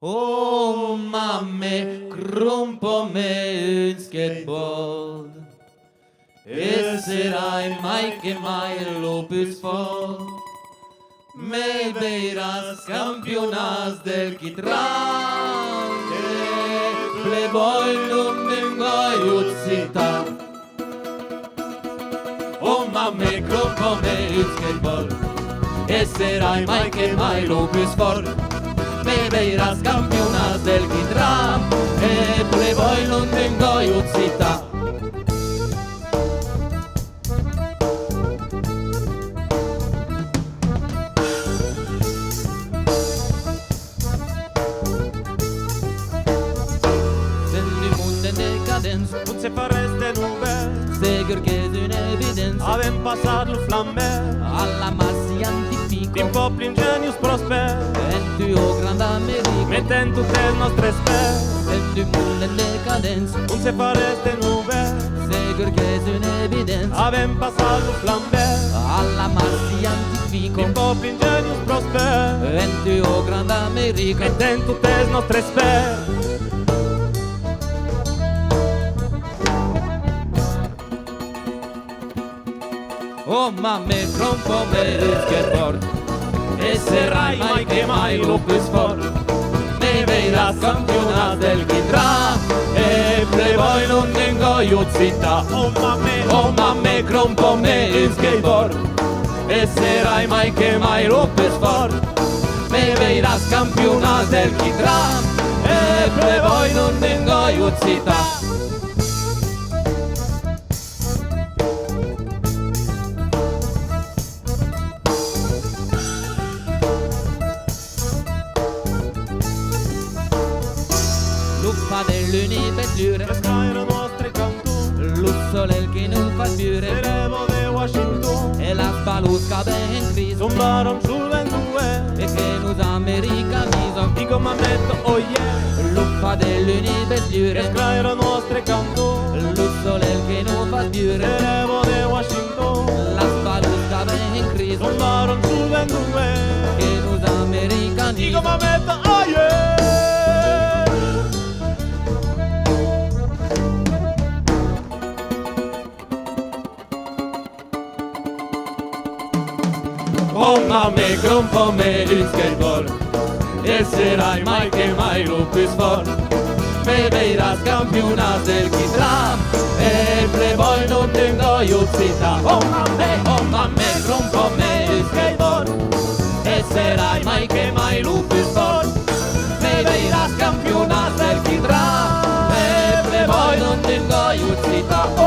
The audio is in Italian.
Oh mamme, crumpo me un skateboard. Esserai mai che mai l'opus fort. Me veiras campionas del chitrante. Playboy non vengo uzzita. Oh mamme, crumpo me un skateboard. Esserai mai che mai l'opus fort. Me veiras campionas del Kidram e Playboy non tengo uzzita. Sen du monde decadens Und se fareste nouvelle, Säger che è un'evidenza avem passat le flamme, alla massi antifico din popli ingenius prosper, en tu o grand Americo metten tutte le nostre sper. Sen du monde decadens Und se fareste nouvelle, Säger che è un'evidenza avem passat le flamme, alla massi antifico din popli ingenius prosper, en tu o grand Americo metten tutte le nostre sper. Oh mamme, crumpo me il skateboard E serai mai che mai lo più sport Me veiras campionas del Kidram E Playboy non tengo uzzita Oh mamme, crumpo me il skateboard E serai mai che mai lo più sport Me veiras campionas del Kidram E Playboy non tengo uzzita Luffa dell'università, Scairo nostre cantù, lo sole che non fa piure Serevo de Washington, e la spalusca ben crisi sombraron sul 22, e che nos americanizo. dico mametto oh yeah, Luffa dell'università, Scairo nostre cantù, lo sole che non fa piure Serevo de Washington, la spalusca ben crisi sombraron sul 22, che nos dico americanizo. mametto oh yeah. Oh mamme, crumpo me il skateboard E serai mai che mai lo più sport Me veiras campionas del Kidram E Playboy non tengo uzzita Oh mamme, crumpo me il skateboard E serai mai che mai lo più sport Me veiras campionas del Kidram E Playboy non tengo uzzita